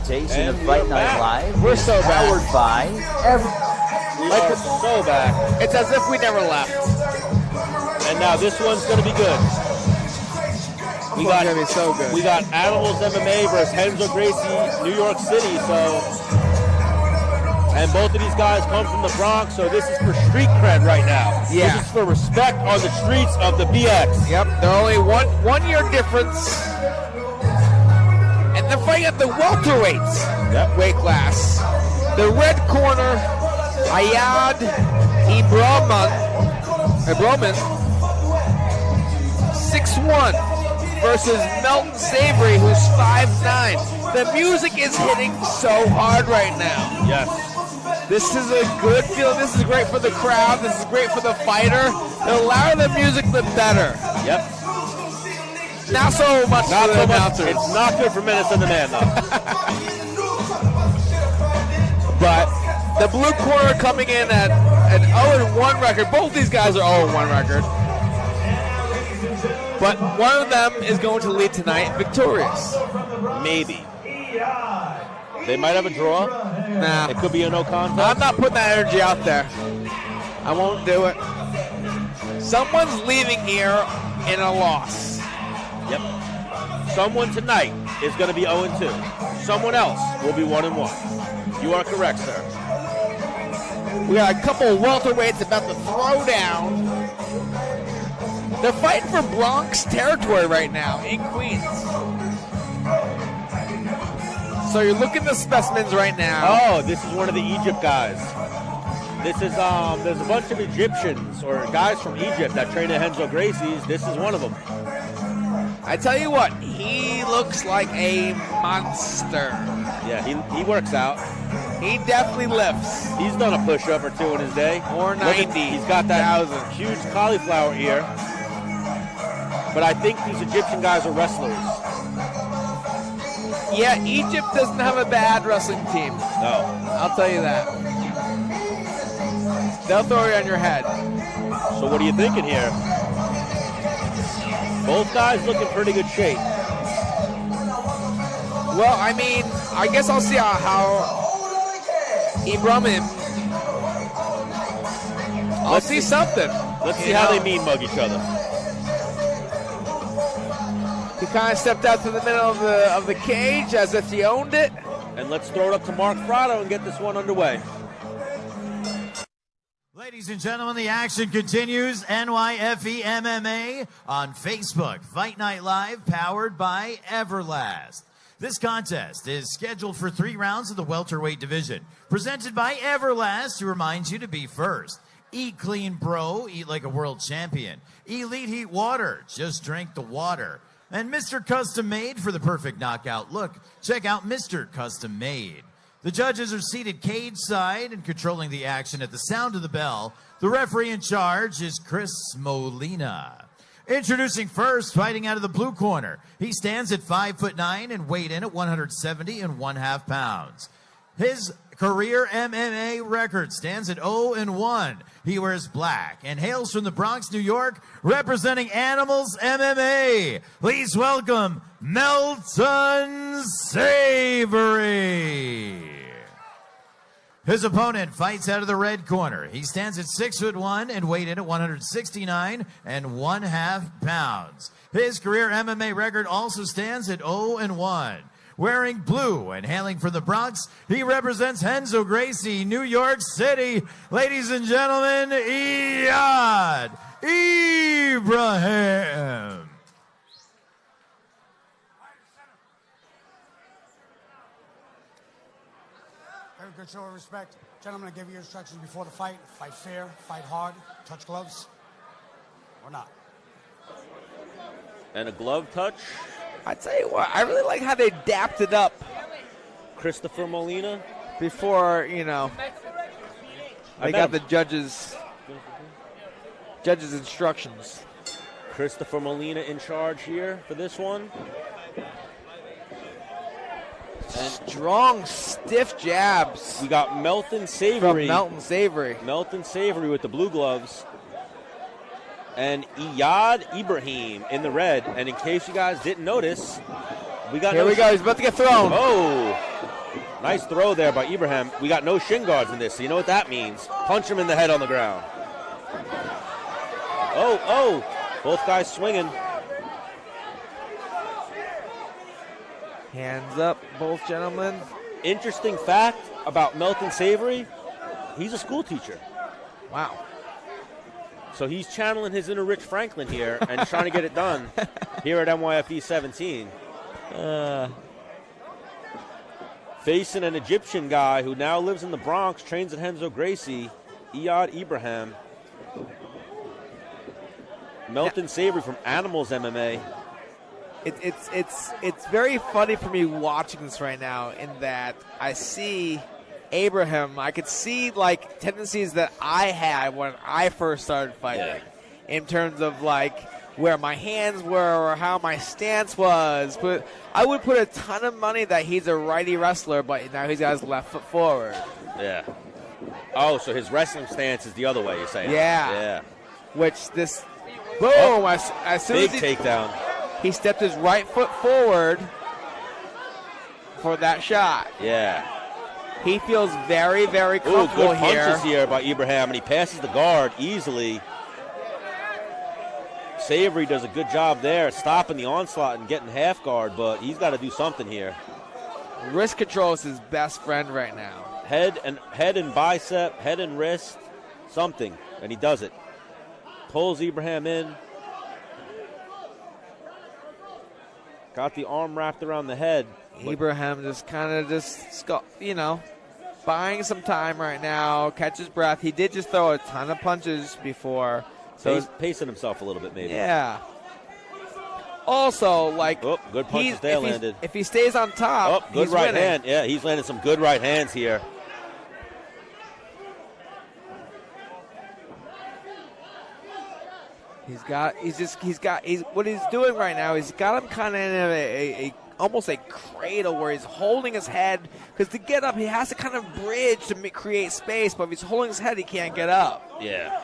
presentation of Fight Night Live. We're so powered by Like so back. It's as if we never left. And now this one's going to be good. We got gonna be so good. We got Animals MMA versus Renzo Gracie, New York City. And both of these guys come from the Bronx, so this is for street cred right now. Yeah. This is for respect on the streets of the BX. Yep. They're only one year difference. And they're fighting at the welterweights weight class. The red corner, Eyad Ibrahim, 6'1", versus Melton Savory, who's 5'9". The music is hitting so hard right now. Yes. This is a good feeling. This is great for the crowd. This is great for the fighter. The louder the music, the better. Yep. Not so much for the announcers. It's not good for Menace and the Man, though. But the blue corner coming in at an 0-1 record. Both these guys are 0-1 record. But one of them is going to lead tonight victorious. Maybe. They might have a draw. Nah. It could be a no contest. I'm not putting that energy out there. I won't do it. Someone's leaving here in a loss. Yep. Someone tonight is going to be 0-2. Someone else will be 1-1. You are correct, sir. We got a couple of welterweights about to throw down. They're fighting for Bronx territory right now in Queens. So you're looking at the specimens right now. Oh, this is one of the Egypt guys. This is there's a bunch of Egyptians or guys from Egypt that train at Renzo Gracie's. This is one of them. I tell you what, he looks like a monster. Yeah, he works out. He definitely lifts. He's done a push-up or two in his day. Or 90. He's got that huge cauliflower ear. But I think these Egyptian guys are wrestlers. Yeah, Egypt doesn't have a bad wrestling team. No. I'll tell you that. They'll throw you on your head. So what are you thinking here? Both guys look in pretty good shape. Well, I mean, I guess I'll see how Ibrahim. I'll see something. Let's see how they mean mug each other. He kind of stepped out to the middle of the cage as if he owned it. And let's throw it up to Mark Frado and get this one underway. Ladies and gentlemen, the action continues. NYFE MMA on Facebook. Fight Night Live, powered by Everlast. This contest is scheduled for 3 rounds of the welterweight division. Presented by Everlast, who reminds you to be first. Eat clean, bro. Eat like a world champion. Elite Heat Water. Just drink the water. And Mr. Custom Made for the perfect knockout look. Check out Mr. Custom Made. The judges are seated cage side and controlling the action at the sound of the bell. The referee in charge is Chris Molina. Introducing first, fighting out of the blue corner. He stands at 5'9" and weighed in at 170 1/2 pounds. His career MMA record stands at 0-1. He wears black and hails from the Bronx, New York, representing Animals MMA. Please welcome Melton Savory. His opponent fights out of the red corner. He stands at 6'1" and weighed in at 169 1/2 pounds. His career MMA record also stands at 0-1. Wearing blue and hailing from the Bronx, he represents Renzo Gracie, New York City. Ladies and gentlemen, Eyad Ibrahim. Very good show of respect. Gentlemen, I gave you instructions before the fight. Fight fair, fight hard, touch gloves, or not. And a glove touch. I tell you what, I really like how they dapped it up Christopher Molina. before, you know, they got the judges' instructions. Christopher Molina in charge here for this one. Strong, stiff jabs. We got Melton Savory. From Melton Savory. Melton Savory with the blue gloves. And Eyad Ibrahim in the red. And in case you guys didn't notice, we got Here we go. He's about to get thrown. Oh. Nice throw there by Ibrahim. We got no shin guards in this, so you know what that means. Punch him in the head on the ground. Oh, both guys swinging. Hands up, both gentlemen. Interesting fact about Melton Savory, he's a school teacher. Wow. So he's channeling his inner Rich Franklin here and trying to get it done here at NYFE17. Facing an Egyptian guy who now lives in the Bronx, trains at Renzo Gracie, Eyad Ibrahim. Melton Savory from Animals MMA. It's very funny for me watching this right now in that I see Ibrahim. I could see like tendencies that I had when I first started fighting, in terms of like where my hands were or how my stance was. But I would put a ton of money that he's a righty wrestler, but now he's got his left foot forward. Yeah. Oh, so his wrestling stance is the other way, you're saying? Yeah. Which this, boom! As soon big as takedown. He stepped his right foot forward for that shot. Yeah. He feels very, very comfortable good here. punches here by Ibrahim, and he passes the guard easily. Savory does a good job there, stopping the onslaught and getting half guard, but he's got to do something here. Wrist control is his best friend right now. Head and bicep, head and wrist, something, and he does it. Pulls Ibrahim in. Got the arm wrapped around the head. Ibrahim just kind of buying some time right now. Catch his breath. He did just throw a ton of punches before. So pacing himself a little bit, maybe. Yeah. Also, like, good punches there landed. If he stays on top, good he's right winning. hand. Yeah, he's landed some good right hands here. What he's doing right now, he's got him kind of in almost a cradle where he's holding his head, because to get up, he has to kind of bridge to create space, but if he's holding his head, he can't get up. Yeah.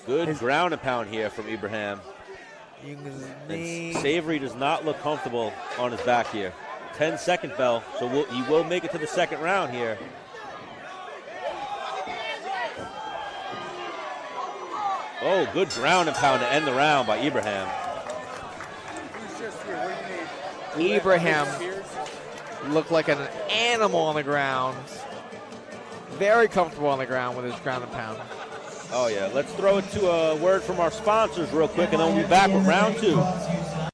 Good ground and pound here from Ibrahim. And Savory does not look comfortable on his back here. 10-second bell, so he will make it to the second round here. Oh, good ground and pound to end the round by Ibrahim. Ibrahim looked like an animal on the ground. Very comfortable on the ground with his ground and pound. Oh, yeah. Let's throw it to a word from our sponsors real quick, and then we'll be back with round two. Powered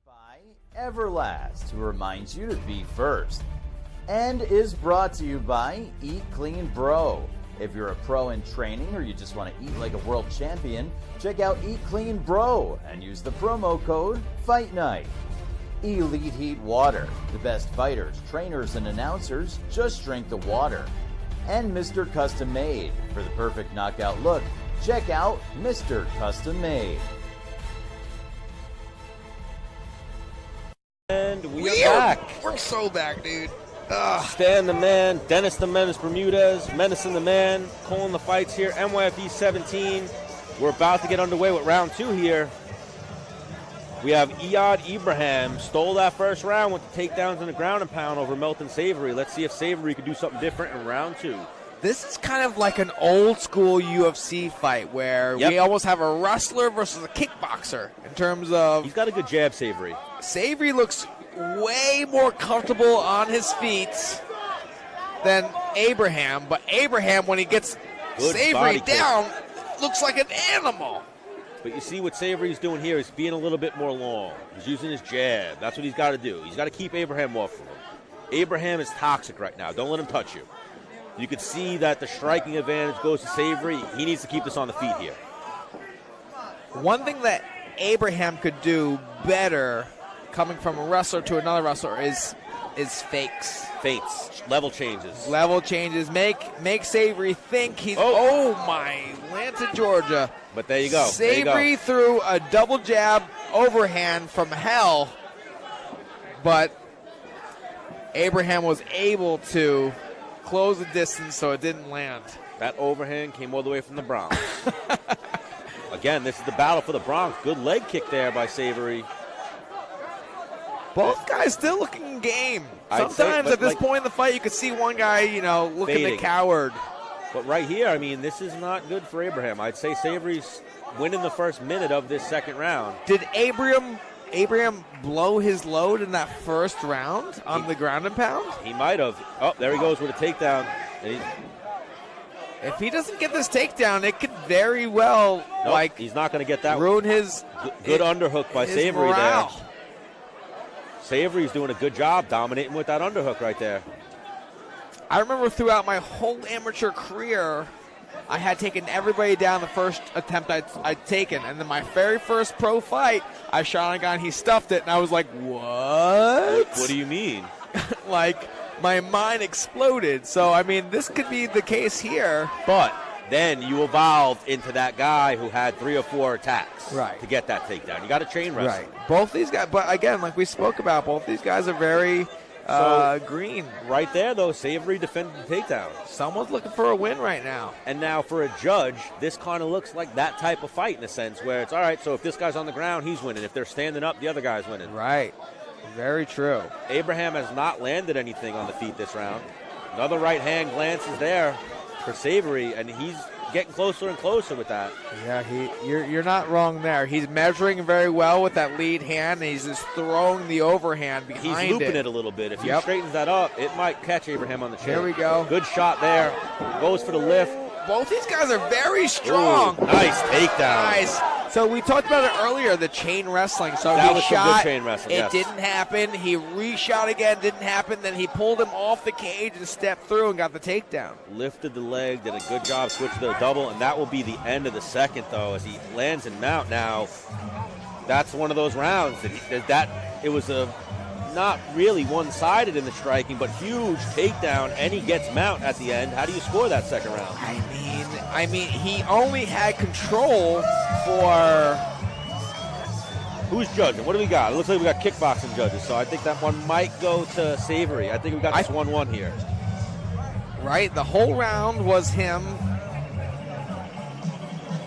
by Everlast, who reminds you to be first. And is brought to you by Eat Clean Bro. If you're a pro in training or you just want to eat like a world champion, check out Eat Clean Bro and use the promo code Fight Night. Elite Heat Water. The best fighters, trainers, and announcers just drink the water. And Mr. Custom Made. For the perfect knockout look, check out Mr. Custom Made. And we are back. We're so back, dude. Stan the Man, Dennis the Menace Bermudez, Menacing the Man, calling the fights here, NYFE17. We're about to get underway with round two here. We have Eyad Ibrahim, stole that first round with the takedowns and the ground and pound over Melton Savory. Let's see if Savory could do something different in round two. This is kind of like an old school UFC fight where we almost have a wrestler versus a kickboxer in terms of... He's got a good jab, Savory. Savory looks way more comfortable on his feet than Ibrahim, but Ibrahim, when he gets Savory down, looks like an animal. But you see what Savory's doing here is being a little bit more long. He's using his jab. That's what he's got to do. He's got to keep Ibrahim off of him. Abraham is toxic right now. Don't let him touch you. You can see that the striking advantage goes to Savory. He needs to keep this on the feet here. One thing that Abraham could do better coming from a wrestler to another wrestler is fakes. Feints. Level changes. Level changes. Make Savory think he's... Oh, my Atlanta, Georgia. But there you go. Savory threw a double jab overhand from hell, but Abraham was able to close the distance so it didn't land. That overhand came all the way from the Bronx. Again, this is the battle for the Bronx. Good leg kick there by Savory. Both guys still looking game. I'd say, Sometimes but at this like- point in the fight, you could see one guy, looking Fading. the coward. But right here, I mean, this is not good for Ibrahim. I'd say Savory's winning the first minute of this second round. Did Ibrahim blow his load in that first round on the ground and pound? He might have. Oh, there he goes with a takedown. And If he doesn't get this takedown, it could very well he's not going to get that. ruin his Good underhook by his Savory morale. there. Savory's doing a good job dominating with that underhook right there. I remember throughout my whole amateur career, I had taken everybody down the first attempt I'd taken. And then my very first pro fight, I shot on a guy and he stuffed it. And I was like, what? What do you mean? Like, my mind exploded. So, I mean, this could be the case here. But then you evolved into that guy who had 3 or 4 attacks Right. to get that takedown. You got to chain wrestle. Right. Both these guys, but again, like we spoke about, both these guys are very green. Right there, though, Savory defended the takedown. Someone's looking for a win right now. And now for a judge, this kind of looks like that type of fight in a sense where it's, all right, so if this guy's on the ground, he's winning. If they're standing up, the other guy's winning. Right. Very true. Abraham has not landed anything on the feet this round. Another right hand glance is there for Savory, and he's getting closer and closer with that. Yeah, you're not wrong there. He's measuring very well with that lead hand, and he's just throwing the overhand behind He's looping it a little bit. If he straightens that up, it might catch Abraham on the chin. Here we go. Good shot there. Goes for the lift. Both these guys are very strong. Ooh, nice takedown. Nice. So we talked about it earlier, the chain wrestling. So That he was some shot, good chain wrestling, it yes. didn't happen. He reshot again, didn't happen. Then he pulled him off the cage and stepped through and got the takedown. Lifted the leg, did a good job, switched to a double, and that will be the end of the second, though, as he lands and mount. Now, that's one of those rounds that it was not really one-sided in the striking, but huge takedown, and he gets mount at the end. How do you score that second round? I mean, he only had control for. Who's judging? What do we got? It looks like we got kickboxing judges, so I think that one might go to Savory. I think we got this 1-1 here. Right, the whole round was him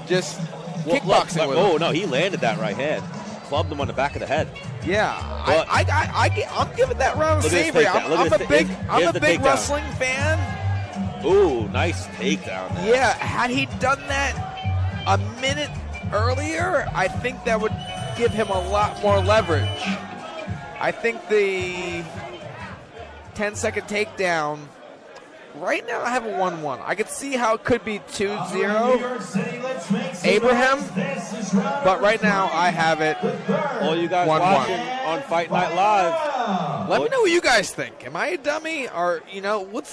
just kickboxing with him. Oh, no, he landed that right hand. Clubbed him on the back of the head. Yeah, But- I'm giving that round to Look at this Savory. takedown. Look at this I'm here's a the big takedown. wrestling fan. Ooh, nice takedown there. Yeah, had he done that a minute earlier, I think that would give him a lot more leverage. I think the 10-second takedown, right now I have a 1-1. I could see how it could be 2-0 Abraham, but right now I have it All you guys 1-1. watching on Fight Night Live, Let me know what you guys think. Am I a dummy, or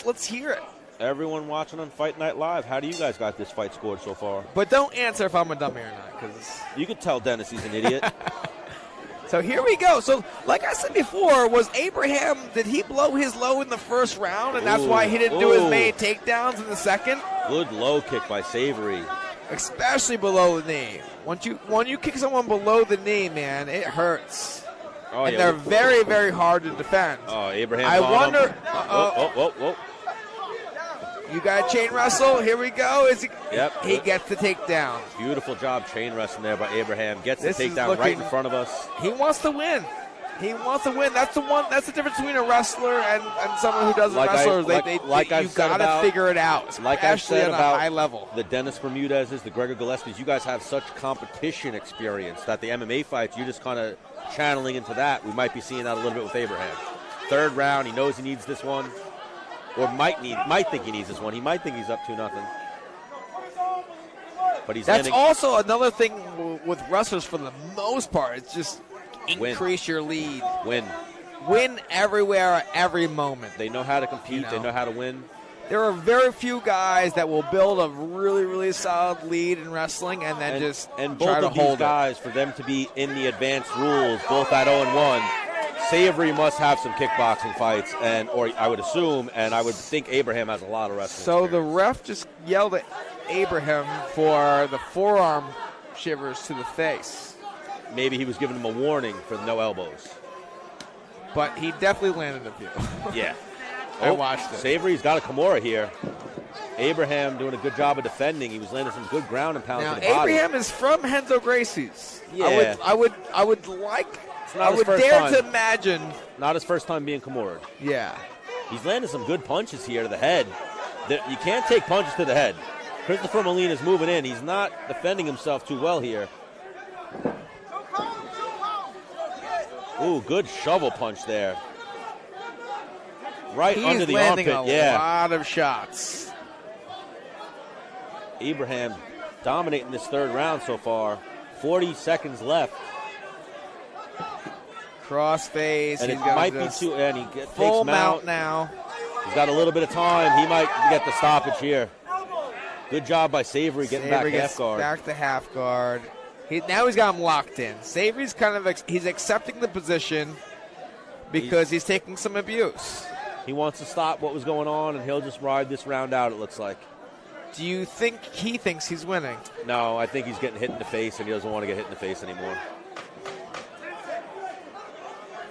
let's hear it. everyone watching on Fight Night Live, how do you guys got this fight scored so far? But don't answer if I'm a dummy or not, because. You could tell Dennis he's an idiot. So here we go. So like I said before, was Abraham, did he blow his low in the first round, and that's why he didn't do as many takedowns in the second? Good low kick by Savory. Especially below the knee. When you kick someone below the knee, man, it hurts. Oh, And yeah. they're very, very hard to defend. Oh, Abraham. I on him. wonder. Whoa. You got a chain wrestle. Here we go. Yep. He gets the takedown. Beautiful job chain wrestling there by Abraham. Gets This the is takedown right in front of us. He wants to win. He wants to win. That's the difference between a wrestler and someone who doesn't wrestle. You gotta figure it out, especially at a high level. The Dennis Bermudez's, the Gregor Gillespie's, you guys have such competition experience that the MMA fights, you're just kind of channeling into that. We might be seeing that a little bit with Abraham. Third round, he knows he needs this one, or might think he needs this one. He might think he's up 2-0. But he's That's ending. also another thing with wrestlers for the most part. It's just increase your lead. Win everywhere at every moment. They know how to compete. They know how to win. There are very few guys that will build a really, really solid lead in wrestling and then just and try both to of these hold guys, for them to be in the advanced rules, both at 0-1, Savory must have some kickboxing fights, or I would assume, and I would think Abraham has a lot of wrestling. So the ref just yelled at Abraham for the forearm shivers to the face. Maybe he was giving him a warning for no elbows. But he definitely landed a few. Yeah. I watched it. Savory's got a Kimura here. Abraham doing a good job of defending. He was landing some good ground and pounds Now, to the body. Abraham is from Renzo Gracie's. Yeah. I would dare to imagine. Not his first time being Kimura. Yeah. He's landing some good punches here to the head. You can't take punches to the head. Christopher Molina's moving in. He's not defending himself too well here. Ooh, good shovel punch there. Right under the armpit. He's landing a lot of shots. Ibrahim dominating this third round so far. 40 seconds left. Crossface. And it might be too. And he takes full mount now. He's got a little bit of time. He might get the stoppage here. Good job by Savory getting back half guard. Back to half guard. Now he's got him locked in. Savory's kind of he's accepting the position because he's taking some abuse. He wants to stop what was going on, and he'll just ride this round out, it looks like. Do you think he thinks he's winning? No, I think he's getting hit in the face, and he doesn't want to get hit in the face anymore.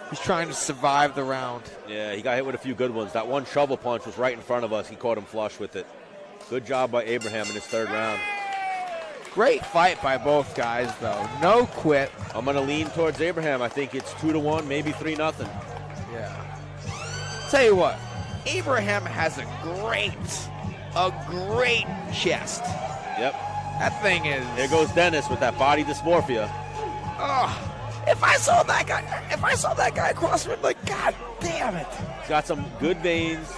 He's trying to survive the round. Yeah, he got hit with a few good ones. That one shovel punch was right in front of us. He caught him flush with it. Good job by Abraham in his third round. Great fight by both guys, though. No quit. I'm going to lean towards Abraham. I think it's 2-1, maybe 3-0. Yeah. Tell you what, Abraham has a great chest. Yep. That thing is. There goes Dennis with that body dysmorphia. Oh, if I saw that guy across the ring, like, God damn it. He's got some good veins,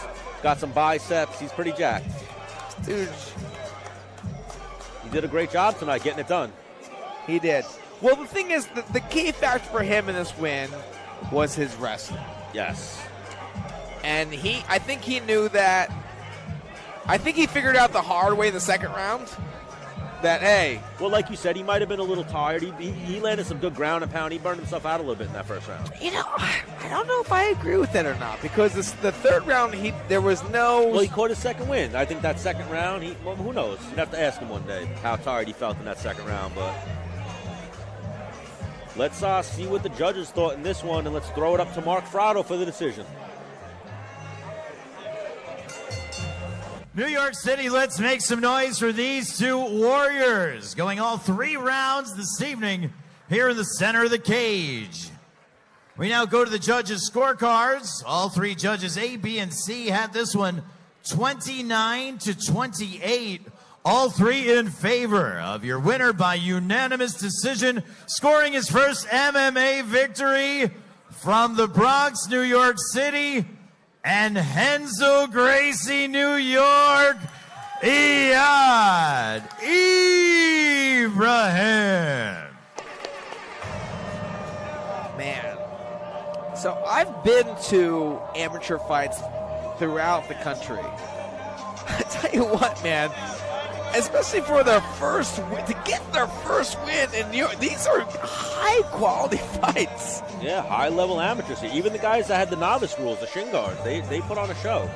got some biceps. He's pretty jacked. Dude. He did a great job tonight getting it done. He did. Well, the thing is, the key factor for him in this win was his wrestling. Yes. And I think he knew that. I think he figured out the hard way in the second round that, hey. Well, like you said, he might have been a little tired. He landed some good ground and pound. He burned himself out a little bit in that first round. You know, I don't know if I agree with that or not, because the third round, there was no. Well, he caught his second win. I think that second round, well, who knows? You'd have to ask him one day how tired he felt in that second round. But let's see what the judges thought in this one, and let's throw it up to Mark Frado for the decision. New York City, let's make some noise for these two warriors. Going all 3 rounds this evening here in the center of the cage. We now go to the judges' scorecards. All 3 judges, A, B, and C, had this one 29-28. All 3 in favor of your winner by unanimous decision, scoring his first MMA victory from the Bronx, New York City, and Renzo Gracie, New York, Eyad Ibrahim. Man. So I've been to amateur fights throughout the country. I tell you what, man, especially for their first win, to get their first win in New York, these are high-quality fights. Yeah, high-level amateurs here. Even the guys that had the novice rules, the shin guards, they put on a show.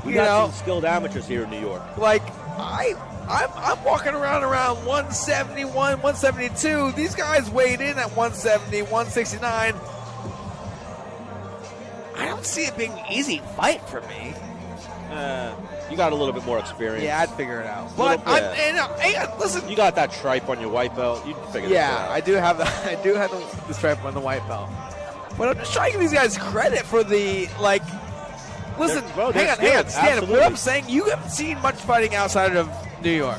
We got some skilled amateurs here in New York. Like, I'm walking around 171, 172. These guys weighed in at 170, 169. I don't see it being an easy fight for me. You got a little bit more experience. Yeah, I'd figure it out. But listen, you got that stripe on your white belt. You figure it out. I do have the stripe on the white belt. But I'm just trying to give these guys credit for the Listen, hang on, Stan. What I'm saying, you haven't seen much fighting outside of New York.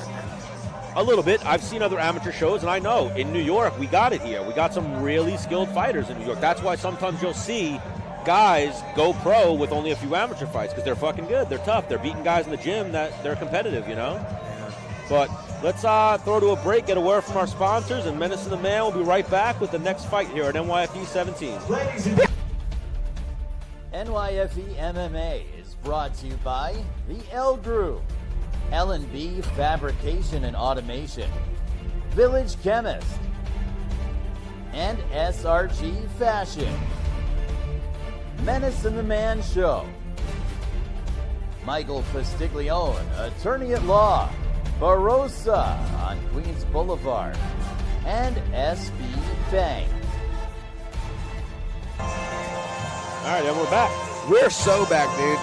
A little bit. I've seen other amateur shows, and I know in New York we got it here. We got some really skilled fighters in New York. That's why sometimes you'll see guys go pro with only a few amateur fights because they're fucking good. They're tough. They're beating guys in the gym that they're competitive, you know? Yeah. But let's throw to a break, get a word from our sponsors, and Menace and the Man will be right back with the next fight here at NYFE17. NYFE MMA is brought to you by the L Group, L&B Fabrication and Automation, Village Chemist, and SRG Fashion. Menace and the Man Show. Michael Fastiglione, attorney at law, Barossa on Queens Boulevard, and SB Bank. All right, and we're back. We're so back, dude.